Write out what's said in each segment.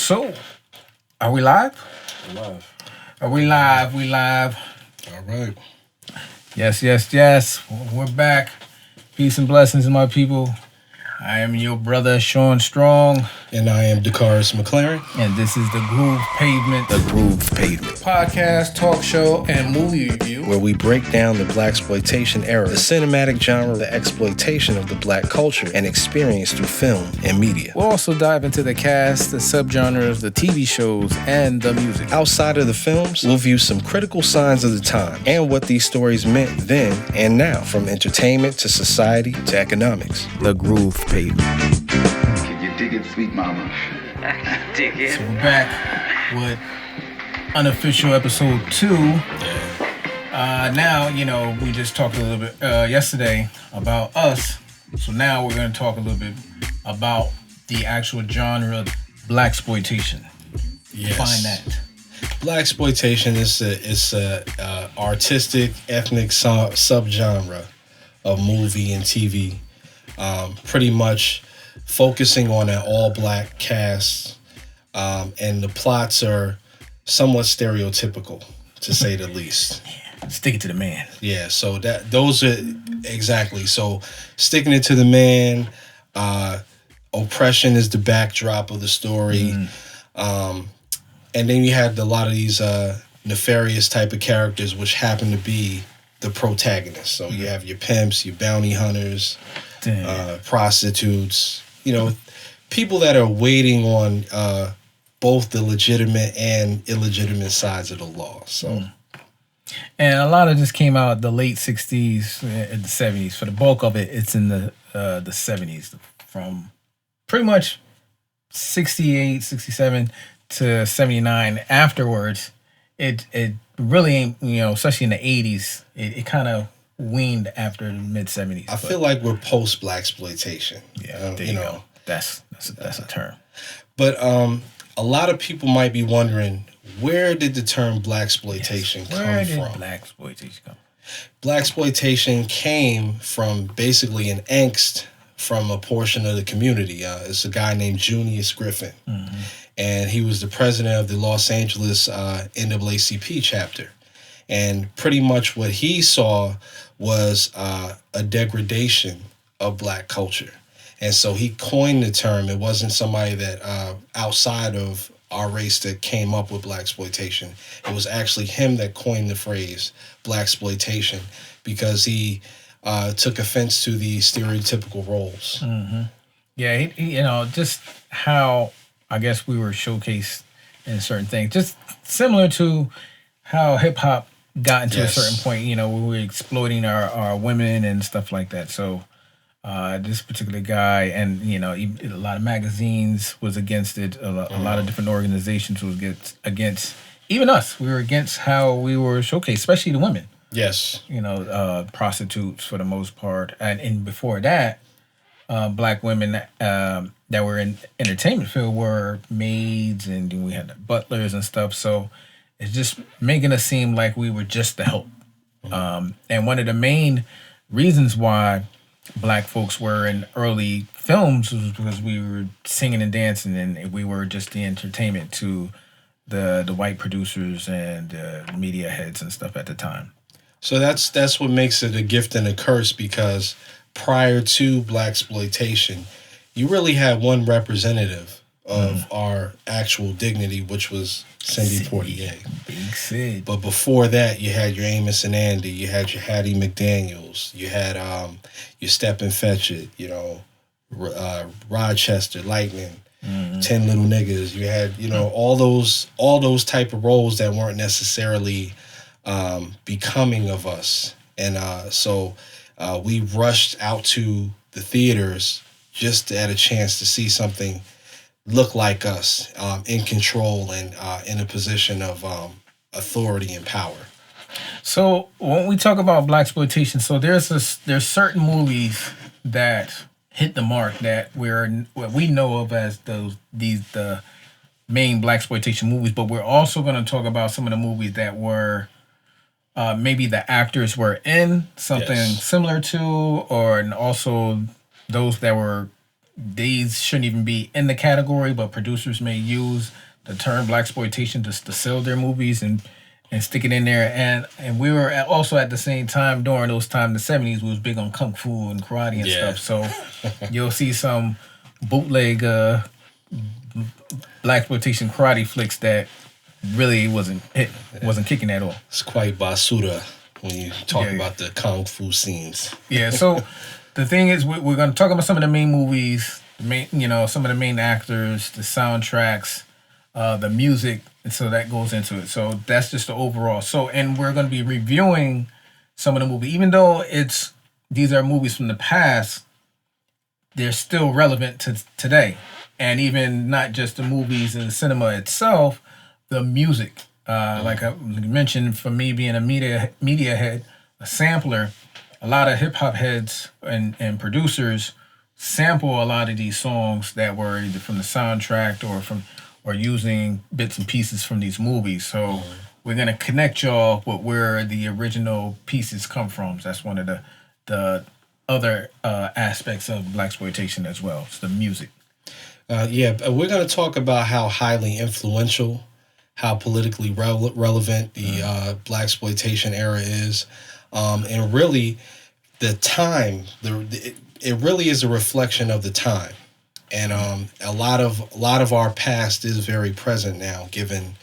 So, are we live? We're live. Are we live? We live. All right. Yes. We're back. Peace and blessings, my people. I am your brother, Shawn Strong. And I am Decarius McClearn. And this is the Groove Pavement. The Groove Pavement. Podcast, talk show, and movie review. Where we break down the Blaxploitation era, the cinematic genre, the exploitation of the black culture and experience through film and media. We'll also dive into the cast, the subgenres, the TV shows, and the music. Outside of the films, we'll view some critical signs of the time and what these stories meant then and now, from entertainment to society to economics. The Groove Pavement. Can you dig it, sweet mama? I can dig it. So we're back with unofficial episode 2. Now, we just talked a little bit yesterday about us. So now we're going to talk a little bit about the actual genre, Blaxploitation. Yes. Define that. Blaxploitation is a artistic, ethnic subgenre of movie and TV. Pretty much focusing on an all-black cast, and the plots are somewhat stereotypical, to say the least. Stick it to the man. Yeah, so those are exactly. So sticking it to the man, oppression is the backdrop of the story, and then you had a lot of these nefarious type of characters, which happen to be the protagonists. So you have your pimps, your bounty hunters, prostitutes, people that are waiting on both the legitimate and illegitimate sides of the law. So, and a lot of this came out the late 60s and the 70s. For the bulk of it, it's in the 70s, from pretty much 68, 67 to 79. Afterwards, it really ain't, especially in the 80s, it kind of weaned after the mid 70s. I feel like we're post Blaxploitation. Yeah, there you go. That's a term. But a lot of people might be wondering, where did the term Blaxploitation come from? Where did Blaxploitation come? Blaxploitation came from basically an angst from a portion of the community. It's a guy named Junius Griffin, and he was the president of the Los Angeles NAACP chapter. And pretty much what he saw was a degradation of black culture. And so he coined the term. It wasn't somebody that outside of our race that came up with Blaxploitation. It was actually him that coined the phrase Blaxploitation, because he took offense to the stereotypical roles. Mm-hmm. Yeah, he, just how I guess we were showcased in certain things. Just similar to how hip hop got into a certain point, we were exploiting our women and stuff like that. So this particular guy, and a lot of magazines was against it. A lot of different organizations was against even us. We were against how we were showcased, especially the women. Yes. Prostitutes for the most part, and before that, black women that were in entertainment field were maids, and we had the butlers and stuff. So it's just making us seem like we were just the help. And one of the main reasons why black folks were in early films was because we were singing and dancing, and we were just the entertainment to the white producers and media heads and stuff at the time. So that's what makes it a gift and a curse, because prior to Blaxploitation, you really had one representative of our actual dignity, which was Cindy Portier. Big Sid. But before that, you had your Amos and Andy, you had your Hattie McDaniels, you had your Step and Fetch It, Rochester Lightning, 10 Little Niggas. You had all those type of roles that weren't necessarily becoming of us, and so we rushed out to the theaters just to, at a chance to see something look like us, in control and in a position of authority and power. So when we talk about Blaxploitation, so there's certain movies that hit the mark that what we know of as the main Blaxploitation movies, but we're also going to talk about some of the movies that were maybe the actors were in something similar to, and also those that were these shouldn't even be in the category, but producers may use the term blaxploitation just to sell their movies and stick it in there. And we were also at the same time during those times, the 70s, we was big on kung fu and karate and Yeah. stuff. So you'll see some bootleg blaxploitation karate flicks that really wasn't kicking at all. It's quite basura when you talk Yeah. about the kung fu scenes. Yeah, so the thing is, we're going to talk about some of the main movies, some of the main actors, the soundtracks, the music, and so that goes into it. So that's just the overall. So, and we're going to be reviewing some of the movies, even though these are movies from the past, they're still relevant to today, and even not just the movies and the cinema itself, the music. Like I mentioned, for me being a media head, a sampler, a lot of hip hop heads and producers sample a lot of these songs that were either from the soundtrack or using bits and pieces from these movies. So we're gonna connect y'all with where the original pieces come from. So that's one of the other aspects of blaxploitation as well. It's the music. We're going to talk about how highly influential, how politically relevant the blaxploitation era is, and really the time. It really is a reflection of the time, and a lot of our past is very present now, given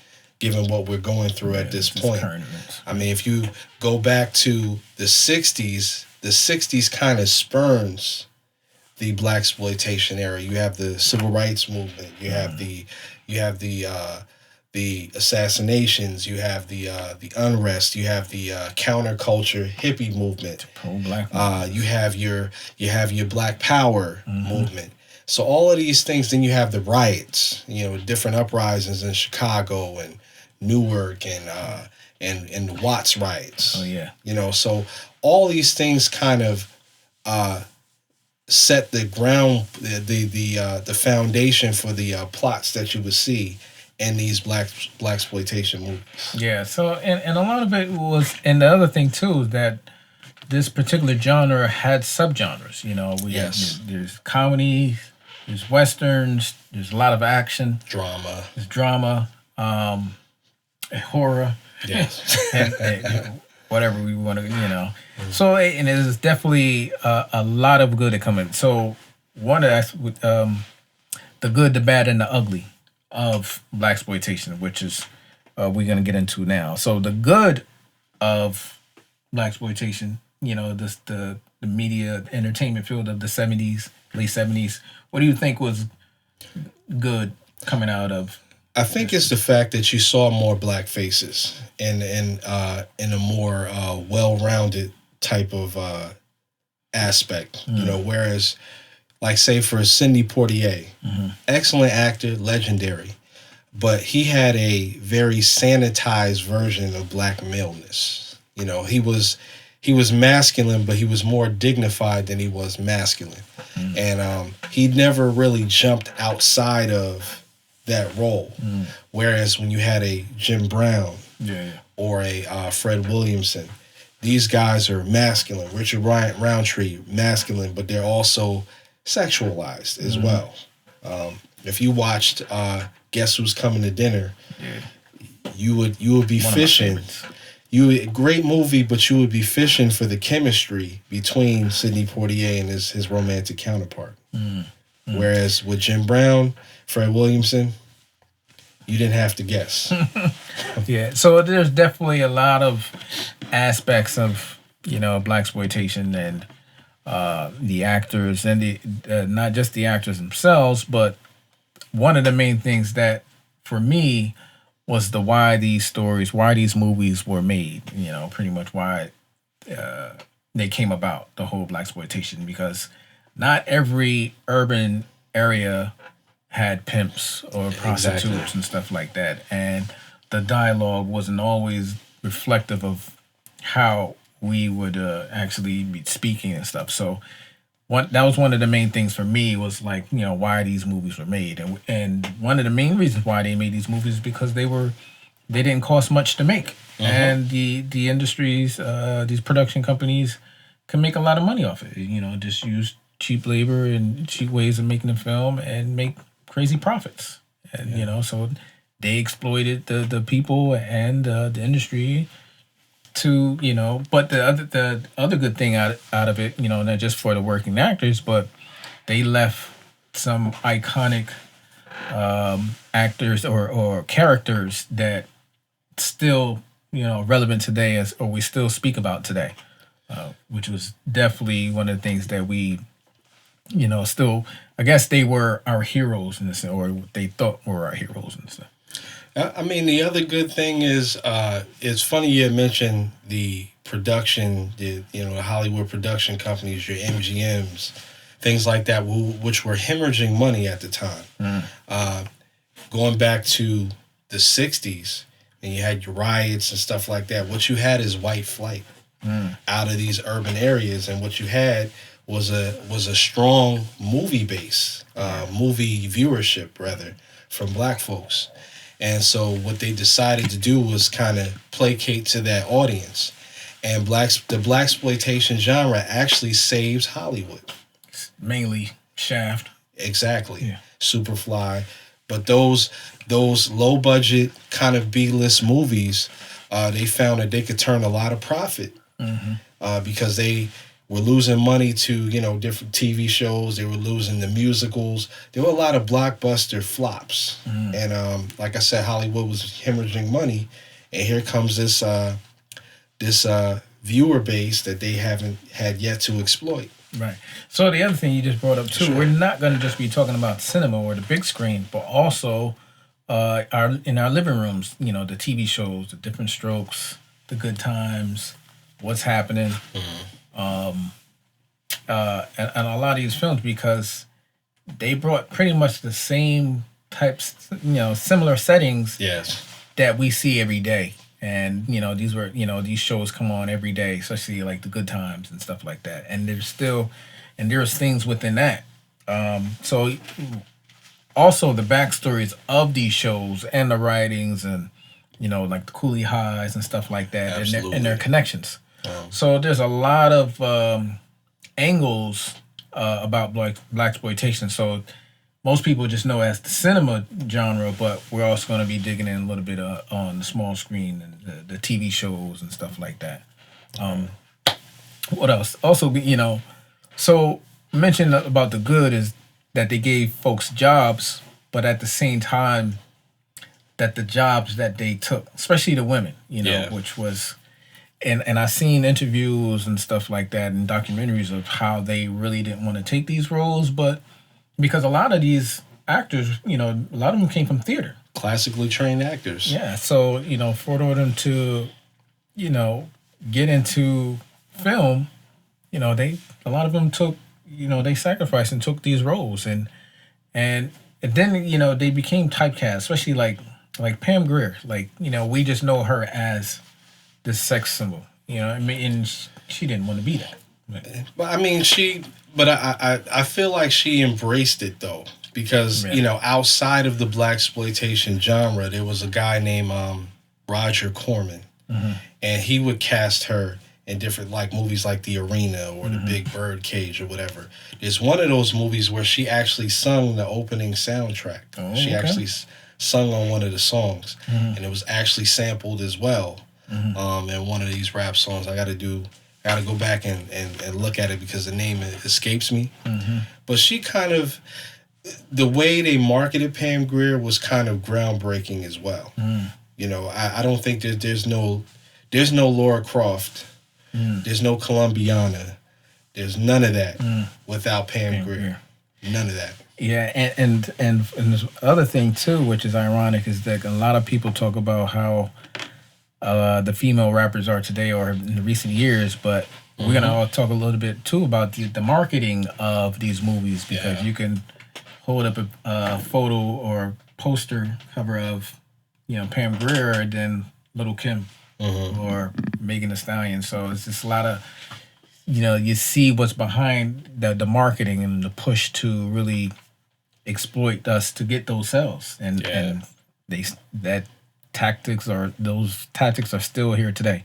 what we're going through at this point. Current events. I mean, if you go back to the '60s kind of spurns the blaxploitation era. You have the civil rights movement. You have the assassinations. You have the unrest. You have the counterculture hippie movement. Pro-black. You have your Black Power movement. So all of these things. Then you have the riots. Different uprisings in Chicago and Newark and the Watts riots. Oh yeah. So all these things kind of set the ground, the foundation for the plots that you would see in these blaxploitation movies. Yeah. So and a lot of it was, and the other thing too is that this particular genre had subgenres. There's comedy, there's westerns, there's a lot of action, Drama. there's drama, horror. Yes. and whatever we want to. So, and it is definitely a lot of good that come in. So, one of that's the good, the bad, and the ugly of blaxploitation, which is we're gonna get into now. So, the good of blaxploitation, the media entertainment field of the '70s, late '70s. What do you think was good coming out of? I think it's the fact that you saw more black faces in a more well-rounded type of aspect. Whereas, like say for Sidney Poitier, excellent actor, legendary, but he had a very sanitized version of black maleness. He was masculine, but he was more dignified than he was masculine, and he never really jumped outside of that role. Whereas when you had a Jim Brown or a Fred Williamson, these guys are masculine. Richard Roundtree, masculine, but they're also sexualized as well. If you watched Guess Who's Coming to Dinner, you would be One fishing. Great movie, but you would be fishing for the chemistry between Sidney Poitier and his romantic counterpart. Whereas with Jim Brown, Fred Williamson, you didn't have to guess. Yeah, so there's definitely a lot of aspects of blaxploitation and the actors and the not just the actors themselves, but one of the main things that for me was why these movies were made. Pretty much why they came about, the whole blaxploitation, because not every urban area had pimps or prostitutes and stuff like that, and the dialogue wasn't always reflective of how we would actually be speaking and stuff. So that was one of the main things for me, was why these movies were made, and one of the main reasons why they made these movies is because they didn't cost much to make, and the industries, these production companies, can make a lot of money off it. Just use cheap labor and cheap ways of making a film and make crazy profits. And so they exploited the people and the industry to But the other good thing out of it, not just for the working actors, but they left some iconic actors or characters that still relevant today or we still speak about today, which was definitely one of the things that we still, I guess they were our heroes in this, or they thought were our heroes in this. I mean, the other good thing is, it's funny you had mentioned the production, the Hollywood production companies, your MGMs, things like that, which were hemorrhaging money at the time. Going back to the 60s, and you had your riots and stuff like that, what you had is white flight out of these urban areas, and what you had was a strong movie base, movie viewership, rather, from black folks. And so what they decided to do was kind of placate to that audience. And the Blaxploitation genre actually saves Hollywood. Mainly Shaft. Exactly. Yeah. Superfly. But those low budget kind of B-list movies, they found that they could turn a lot of profit because they were losing money to different TV shows. They were losing the musicals. There were a lot of blockbuster flops, and like I said, Hollywood was hemorrhaging money. And here comes this viewer base that they haven't had yet to exploit. Right. So the other thing you just brought up too, we're not going to just be talking about cinema or the big screen, but also in our living rooms. The TV shows, the Different Strokes, the Good Times, What's Happening. And a lot of these films, because they brought pretty much the same types, similar settings that we see every day. And, these shows come on every day, especially like the Good Times and stuff like that. And there's things within that. So also the backstories of these shows and the writings and, like the Coolie Highs and stuff like that, and their connections. So there's a lot of angles about Blaxploitation. So most people just know as the cinema genre, but we're also going to be digging in a little bit on the small screen and the TV shows and stuff like that. What else? Also, so mentioned about the good is that they gave folks jobs, but at the same time, that the jobs that they took, especially the women, which was. And I've seen interviews and stuff like that and documentaries of how they really didn't want to take these roles, but because a lot of these actors, a lot of them came from theater. Classically trained actors. Yeah, so, for them to, get into film, a lot of them took, they sacrificed and took these roles. And then, they became typecast, especially like Pam Grier. We just know her as the sex symbol, and she didn't want to be that. But I feel like she embraced it though, because outside of the Blaxploitation genre, there was a guy named Roger Corman, and he would cast her in different movies like The Arena or The Big Bird Cage or whatever. There's one of those movies where she actually sung the opening soundtrack. She actually sung on one of the songs, and it was actually sampled as well. In one of these rap songs. I gotta go back and look at it because the name escapes me. But she kind of, the way they marketed Pam Grier was kind of groundbreaking as well. I don't think that there's no Laura Croft, there's no Columbiana, there's none of that without Pam Grier. None of that. Yeah, and this other thing too, which is ironic, is that a lot of people talk about how the female rappers are today or in the recent years, but we're going to talk a little bit too about the marketing of these movies, because you can hold up a photo or poster cover of Pam Grier and then Little Kim or Megan Thee Stallion. So it's just a lot of you see what's behind the marketing and the push to really exploit us to get those sales, and those tactics are still here today.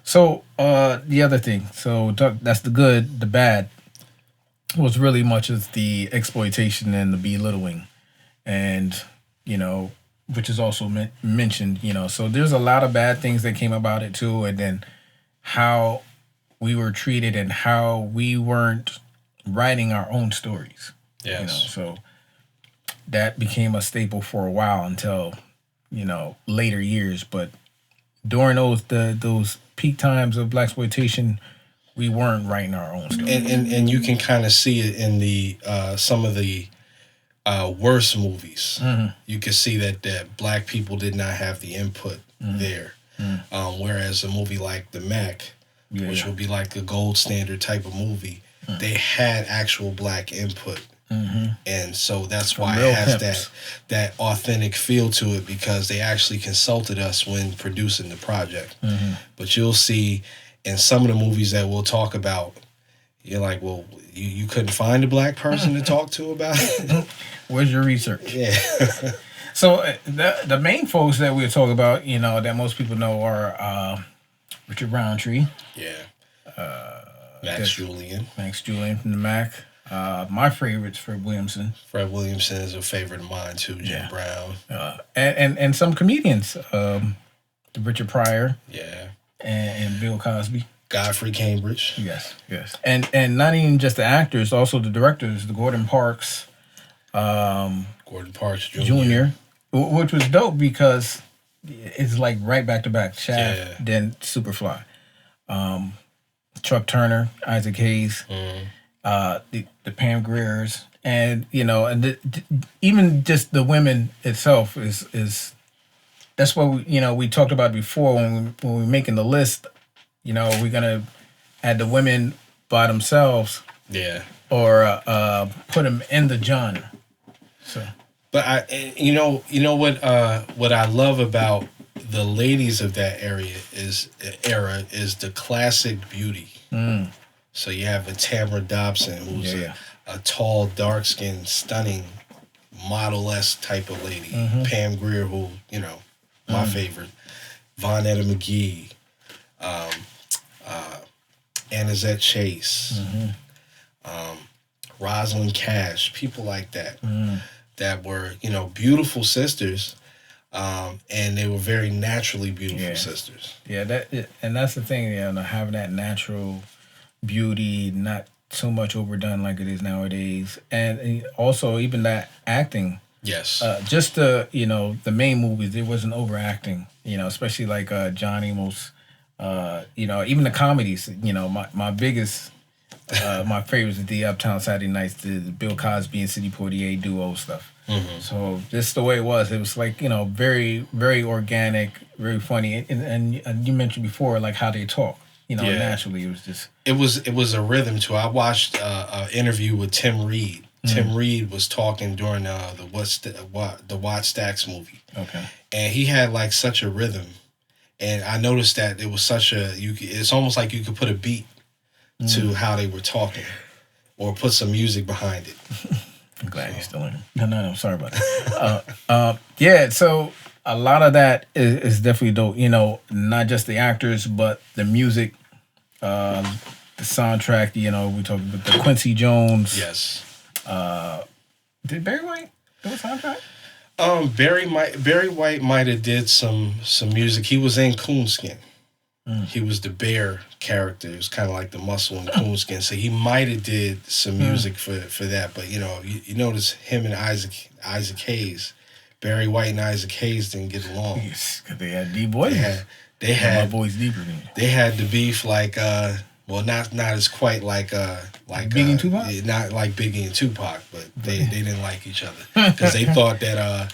So the other thing, so that's the good, the bad. was really much as the exploitation and the belittling, and you know, which is also mentioned. You know, so there's a lot of bad things that came about it too, and then how we were treated and how we weren't writing our own stories. Yes. You know, so that became a staple for a while until, you know, later years. But during those peak times of blaxploitation, we weren't writing our own story. And you can kind of see it in the some of the worst movies. You can see that black people did not have the input there. Whereas a movie like The Mac, which would be like a gold standard type of movie, they had actual black input. And so that's why it has that authentic feel to it, because they actually consulted us when producing the project. But you'll see in some of the movies that we'll talk about, you're like, well, you couldn't find a black person to talk to about it? Where's your research? Yeah. So the main folks that we're talking about, you know, that most people know are Richard Roundtree. Yeah. Max Julian. Max Julian from the Mac. My favorite's Fred Williamson. Fred Williamson is a favorite of mine too. Jim Brown. And some comedians. Richard Pryor. Yeah. And Bill Cosby. Godfrey Cambridge. Yes. And not even just the actors, also the directors, the Gordon Parks. Gordon Parks Jr. Which was dope because it's like right back to back. Shaft, then Superfly. Chuck Turner, Isaac Hayes, the Pam Griers, and you know, and even just the women itself is that's what we talked about before when we were making the list. You know, we're gonna add the women by themselves, or put them in the genre. So, but you know what I love about the ladies of that era is the classic beauty. So you have a Tamara Dobson, who's a tall, dark-skinned, stunning, model-esque type of lady. Pam Grier, who, you know, my favorite. Vonetta McGee. Annazette Chase. Rosalind Cash. People like that. That were, you know, beautiful sisters. And they were very naturally beautiful sisters. Yeah, and that's the thing, you know, having that natural beauty, not so much overdone like it is nowadays, and also even that acting. Yes. Just the main movies, it wasn't overacting. You know, especially like Johnny most. You know, even the comedies. You know, my biggest. My favorites is the Uptown Saturday Nights, the Bill Cosby and Sidney Poitier duo stuff. So this is the way it was. It was like, you know, very, very organic, very funny. And you mentioned before, like how they talk. You know, naturally, it was just... It was a rhythm, too. I watched an interview with Tim Reed. Tim Reed was talking during the Watt Stacks movie. Okay. And he had, like, such a rhythm. And I noticed that it was such a... It's almost like you could put a beat to how they were talking, or put some music behind it. I'm glad you're still in. No, sorry about that. Yeah, so a lot of that is definitely dope. You know, not just the actors, but the music, the soundtrack. You know, we talked about the Quincy Jones. Yes. Did Barry White do a soundtrack? Barry White might have did some music. He was in Coonskin. He was the bear character. It was kind of like the muscle in Coonskin. So he might have did some music for that. But, you know, you notice him and Isaac Hayes, Barry White and Isaac Hayes didn't get along. Yes, because they had deep voices. They had my voice deeper than you. They had the beef like, well, not as quite like Biggie and Tupac? Not like Biggie and Tupac, but they didn't like each other. Because they thought that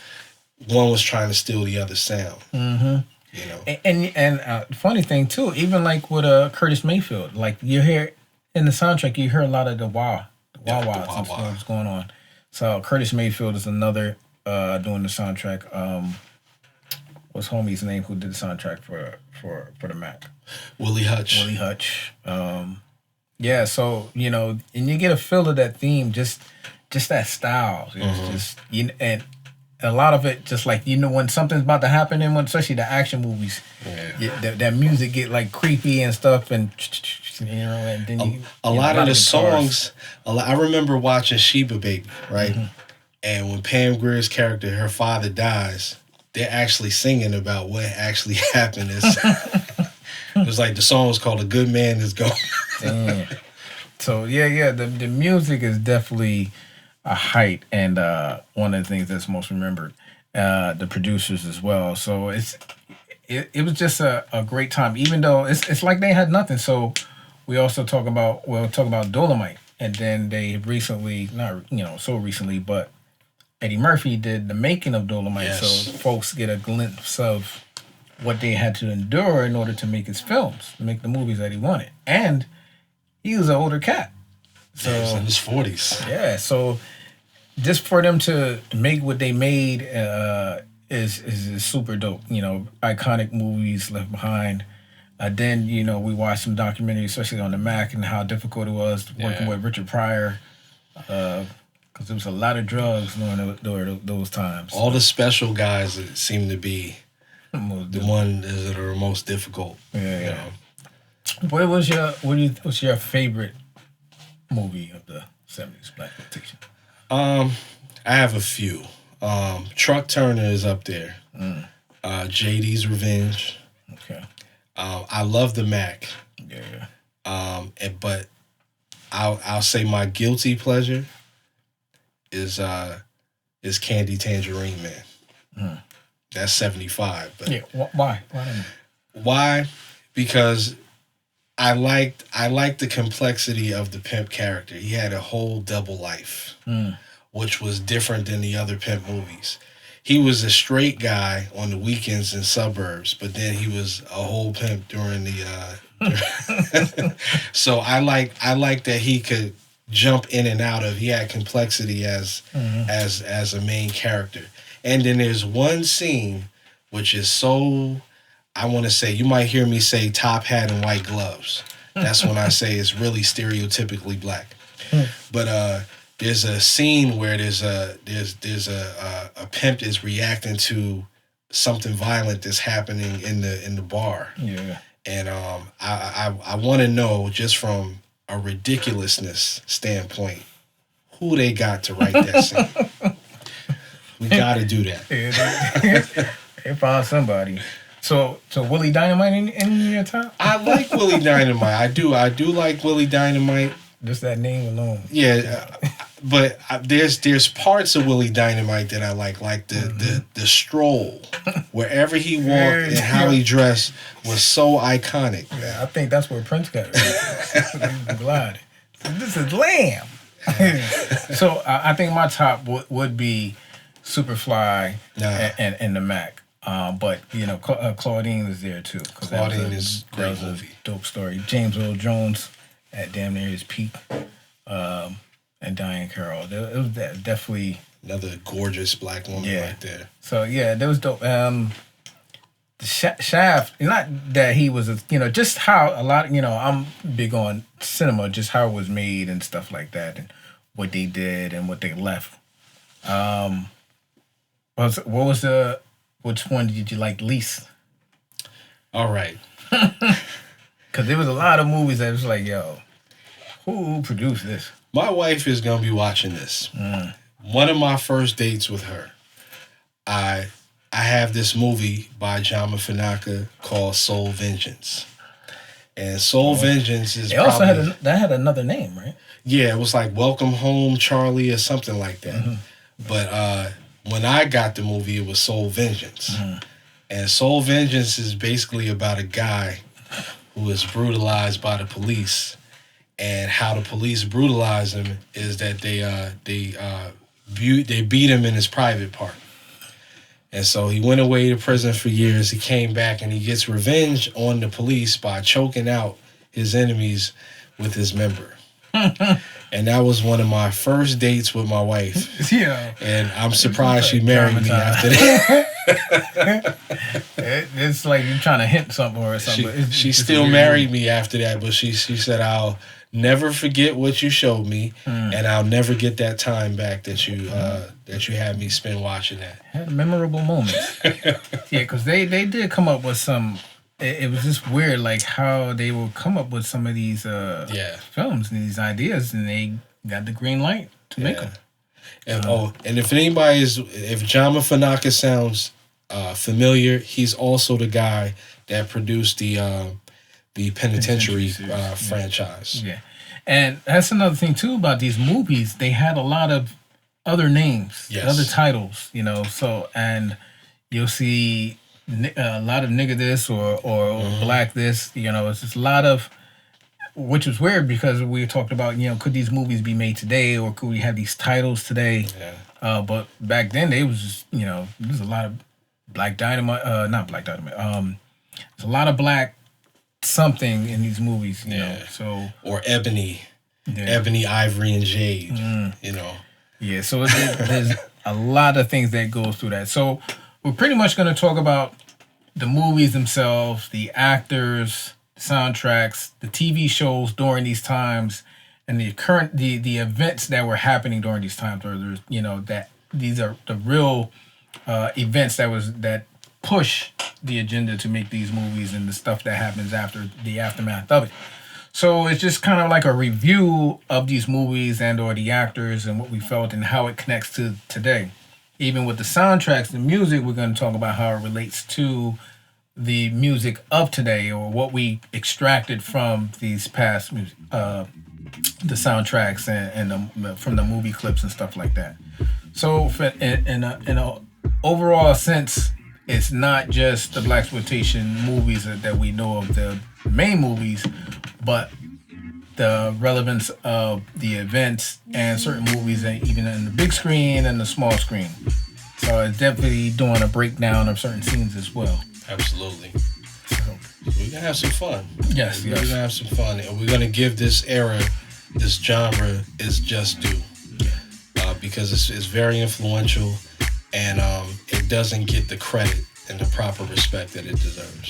one was trying to steal the other's sound. You know, and funny thing too, even like with Curtis Mayfield, like you hear in the soundtrack, you hear a lot of the wah what's going on. So Curtis Mayfield is another doing the soundtrack. What's homie's name who did the soundtrack for the Mac? Willie Hutch. Yeah, so you know, and you get a feel of that theme, just that style. It's just and a lot of it, just like, you know, when something's about to happen in one, especially the action movies, that music get like creepy and stuff, and and then a lot of the songs. I remember watching Sheba Baby, right? Mm-hmm. And when Pam Grier's character, her father dies, they're actually singing about what actually happened. It was like the song was called "A Good Man Is Gone." Damn. So the music is definitely a height, and one of the things that's most remembered. The producers as well. So it was just a great time, even though it's like they had nothing. So we'll talk about Dolomite, and then they recently, not so recently, but Eddie Murphy did the making of Dolomite. Yes. So folks get a glimpse of what they had to endure in order to make his films, to make the movies that he wanted. And he was an older cat. So He was in his 40s. yeah, so just for them to make what they made is super dope. Iconic movies left behind. Then we watched some documentaries, especially on the Mac, and how difficult it was working with Richard Pryor, because there was a lot of drugs during those times. All the special guys that seem to be the ones that are most difficult. Yeah. What's your favorite movie of the 70s, Blaxploitation? I have a few. Truck Turner is up there. JD's Revenge. Okay. I love the Mac. Yeah. But I'll say my guilty pleasure is Candy Tangerine Man. That's 75. But Yeah. Why? why? Because I liked the complexity of the pimp character. He had a whole double life, which was different than the other pimp movies. He was a straight guy on the weekends in suburbs, but then he was a whole pimp during the. So I like that he could jump in and out of. He had complexity as a main character. And then there's one scene which is so, I want to say, you might hear me say top hat and white gloves. That's when I say it's really stereotypically black. But there's a scene where there's a pimp is reacting to something violent that's happening in the bar. Yeah. And I want to know, just from a ridiculousness standpoint, who they got to write that scene. We got to do that. They found somebody. So Willie Dynamite in your top? I like Willie Dynamite. I do like Willie Dynamite. Just that name alone. Yeah, but there's parts of Willie Dynamite that I like the stroll, wherever he walked and how he dressed was so iconic. Yeah, I think that's where Prince got it. Glide. This is Lamb. So I think my top would be Superfly and the Mac. But Claudine is there too. Claudine is a great movie. Dope story. James Earl Jones at damn near his peak, and Diane Carroll. It was definitely another gorgeous black woman right there. So yeah, that was dope. The Shaft, not that he was, just how a lot. I'm big on cinema, just how it was made and stuff like that, and what they did and what they left. Which one did you like least? All right. Because there was a lot of movies that was like, yo, who produced this? My wife is going to be watching this. One of my first dates with her, I have this movie by Jama Fanaka called Soul Vengeance. And Soul Vengeance is that had another name, right? Yeah, it was like Welcome Home, Charlie, or something like that. But when I got the movie, it was Soul Vengeance. And Soul Vengeance is basically about a guy who is brutalized by the police. And how the police brutalize him is that they beat him in his private part. And so he went away to prison for years. He came back and he gets revenge on the police by choking out his enemies with his member. And that was one of my first dates with my wife. Yeah. And I'm surprised she married me after that. It's like you're trying to hint something or something. She still married me after that, but she said, I'll never forget what you showed me, and I'll never get that time back that you had me spend watching that. Had memorable moments. Yeah, because they did come up with some it was just weird, like how they will come up with some of these films and these ideas, and they got the green light to make them. And if John Mafanaka sounds familiar, he's also the guy that produced the Penitentiary franchise. Yeah, and that's another thing too about these movies. They had a lot of other names, other titles, So, and you'll see a lot of nigga this or black this. It's just a lot of, which is weird because we talked about could these movies be made today or could we have these titles today? Yeah. But back then they was just there was a lot of Black Dynamite, not Black Dynamite. There's a lot of black something in these movies, you know. So or Ebony, Ivory, and Jade, Yeah, so there's a lot of things that goes through that. So we're pretty much going to talk about the movies themselves, the actors, the soundtracks, the TV shows during these times, and the events that were happening during these times. Where there's that these are the real events that push the agenda to make these movies and the stuff that happens after the aftermath of it. So it's just kind of like a review of these movies and or the actors and what we felt and how it connects to today. Even with the soundtracks, the music, we're going to talk about how it relates to the music of today or what we extracted from these past music, the soundtracks and from the movie clips and stuff like that. So in a overall sense, it's not just the Blaxploitation movies that we know of, the main movies, but the relevance of the events and certain movies, even in the big screen and the small screen. So it's definitely doing a breakdown of certain scenes as well. Absolutely. So we're going to have some fun. Yes. We're going to have some fun. And we're going to give this era, this genre, its just due. Because it's very influential and it doesn't get the credit and the proper respect that it deserves.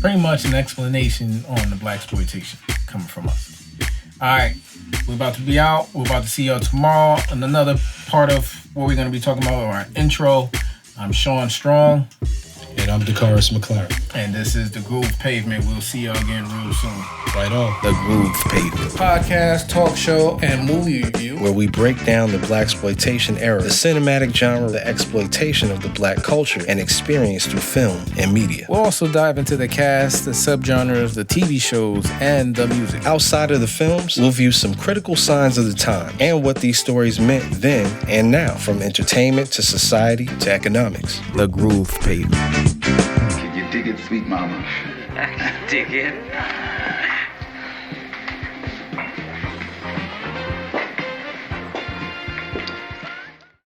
Pretty much an explanation on the Blaxploitation coming from us. All right, we're about to be out. We're about to see y'all tomorrow on another part of what we're going to be talking about, our intro. I'm Shawn Strong. And I'm Decarius McClearn. And this is The Groove Pavement. We'll see y'all again real soon. Right on. The Groove Pavement. Podcast, talk show, and movie review. Where we break down the Blaxploitation era, the cinematic genre, the exploitation of the black culture, and experience through film and media. We'll also dive into the cast, the subgenres, the TV shows, and the music. Outside of the films, we'll view some critical signs of the time and what these stories meant then and now, from entertainment to society to economics. The Groove Pavement. Can you dig it, sweet mama? Dig it.